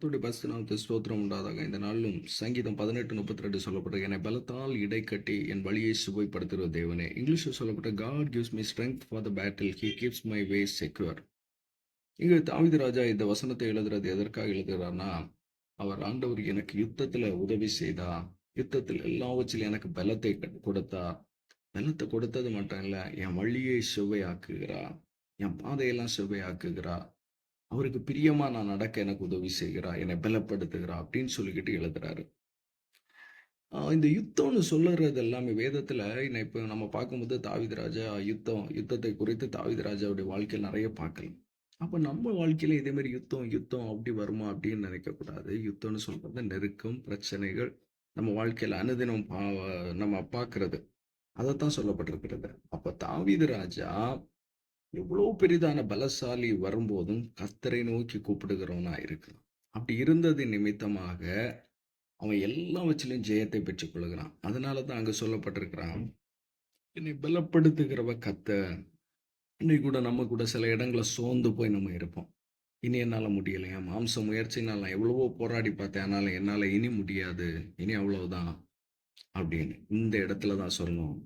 கர்த்தருடைய பரிசுத்த ஸ்தோத்திரம் உண்டாதாக. இந்த நாளிலும் சங்கீதம் 18:32 சொல்லப்பட்ட என்னை பலத்தால் இடைக்கட்டி என் வழியை சுவைப்படுத்துகிற தேவனே. இங்கிலீஷில் சொல்லப்பட்ட God gives me strength for the battle, he keeps my ways secure. இங்கு தாவீது ராஜா இந்த வசனத்தை எழுதுறது எதற்காக எழுதுகிறார்னா, அவர் ஆண்டவர் எனக்கு யுத்தத்துல உதவி செய்தா, யுத்தத்தில் எல்லாவற்றிலும் எனக்கு பலத்தை கொடுத்தா, பலத்தை கொடுத்தது மட்டும் இல்ல, என் வழியை செவ்வையாக்குகிறா, என் பாதையெல்லாம் செவ்வையாக்குகிறா, அவருக்கு பிரியமா நான் நடக்க எனக்கு உதவி செய்கிறா, என்னை பலப்படுத்துகிறா அப்படின்னு சொல்லிக்கிட்டு எழுதுறாரு. இந்த யுத்தம்னு சொல்லுறது எல்லாமே வேதத்துல இப்ப நம்ம பார்க்கும்போது தாவீது ராஜா யுத்தத்தை குறித்து தாவீது ராஜாவுடைய வாழ்க்கையில் நிறைய பார்க்கலாம். அப்ப நம்ம வாழ்க்கையில இதே மாதிரி யுத்தம் யுத்தம் அப்படி வருமா அப்படின்னு நினைக்க கூடாது. யுத்தம்னு சொல்றது நெருக்கம், பிரச்சனைகள் நம்ம வாழ்க்கையில அனுதினம் நம்ம பார்க்கிறது. அதைத்தான் சொல்லப்பட்டிருக்கிறது. அப்ப தாவீது ராஜா எவ்வளவு பெரிதான பலசாலி வரும்போதும் கர்த்தரை நோக்கி கூப்பிடுகிறவனா இருக்கிறான். அப்படி இருந்தது நிமித்தமாக அவன் எல்லாவற்றிலும் ஜெயத்தை பெற்றுக் கொள்கிறான். அதனாலதான் அங்க சொல்லப்பட்டிருக்கிறான், என்னை பலப்படுத்துகிறவ கர்த்தர். இன்னைக்கு கூட நம்ம கூட சில இடங்களை சோர்ந்து போய் நம்ம இருப்போம். இனி என்னால முடியல, என் மாம்ச முயற்சினால் நான் எவ்வளவோ போராடி பார்த்தேன், ஆனால என்னால இனி முடியாது, இனி அவ்வளவுதான் அப்படின்னு. இந்த இடத்துல தான் சொல்லணும்,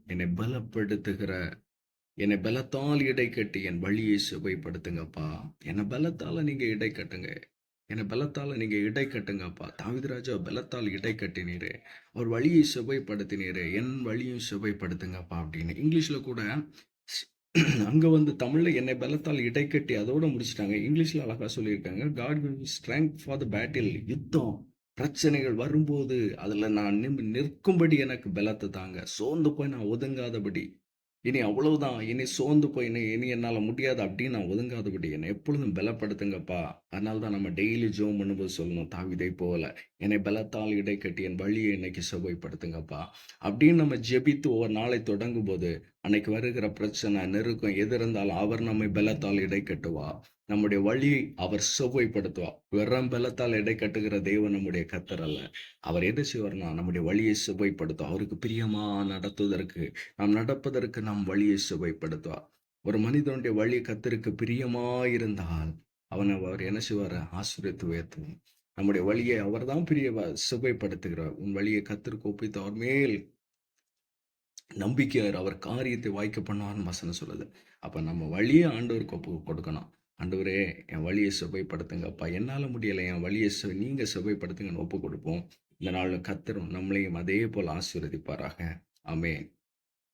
என்னை பலத்தால் இடை கட்டி என் வழியை சுவைப்படுத்துங்கப்பா. என்னை பலத்தால நீங்க இடை கட்டுங்க, என்னை பலத்தால நீங்க இடை கட்டுங்கப்பா. தாவீது ராஜா பலத்தால் இடை கட்டினீரே, அவர் வழியை சுவைப்படுத்தினீரே, என் வழியும் சுவைப்படுத்துங்கப்பா அப்படின்னு. இங்கிலீஷ்ல கூட அங்க தமிழ்ல என்னை பலத்தால் இடை கட்டி அதோட முடிச்சிட்டாங்க. இங்கிலீஷ்ல அழகா சொல்லியிருக்காங்க, God give me strength for the battle. யுத்தம் பிரச்சனைகள் வரும்போது அதுல நான் நிற்கும்படி எனக்கு பலத்தை தாங்க, சோர்ந்து போய் நான் ஒதுங்காதபடி, இனி அவ்வளவுதான், இனி சோர்ந்து போய் இனி என்னால முடியாது அப்படின்னு நான் ஒதுங்காதபடி என்னை எப்பொழுதும் பலப்படுத்துங்கப்பா. அதனால தான் நம்ம டெய்லி ஜெபம் பண்ணும்போது சொல்லணும், தாவீதை போல என்னை பலத்தால் இடை கட்டி என் வழியை இன்னைக்கு செவ்வைப்படுத்துங்கப்பா அப்படின்னு நம்ம ஜெபித்து ஒவ்வொரு நாளை தொடங்கும் போது, அன்னைக்கு வருகிற பிரச்சனை நெருக்கம் எது இருந்தாலும் அவர் நம்மை பலத்தால் இடை கட்டுவா, நம்முடைய வழியை அவர் செவ்வைப்படுத்துவா. வெறும் பலத்தால் இடை கட்டுகிற தேவன் நம்முடைய கர்த்தர் அல்ல. அவர் என்ன செய்வார்னா நம்முடைய வழியை செவ்வைப்படுத்தும். அவருக்கு பிரியமா நடத்துவதற்கு, நாம் நடப்பதற்கு நம் வழியை சுவைப்படுத்துவார். ஒரு மனிதனுடைய வழி கர்த்தருக்கு பிரியமா இருந்தால் அவர் என்ன செய்வார்? ஆசீர்வதித்து உயர்த்துவார். நம்முடைய வழியை அவர் தான் சுவைப்படுத்துகிறார். உன் வழியை கர்த்தருக்கு ஒப்பித்து அவர் மேல் நம்பிக்கையார், அவர் காரியத்தை வாய்க்க பண்ணுவார்னு வசனம் சொல்லுது. அப்ப நம்ம வழியை ஆண்டவருக்கு ஒப்பு கொடுக்கணும். ஆண்டவரே, என் வழியை சுவைப்படுத்துங்கப்பா, என்னால முடியலை, என் வழியை நீங்க சுவைப்படுத்துங்கன்னு ஒப்பு கொடுப்போம். இந்த நாள் கர்த்தரும் நம்மளையும் அதே போல் ஆசீர்வதிப்பாராக. ஆமென்.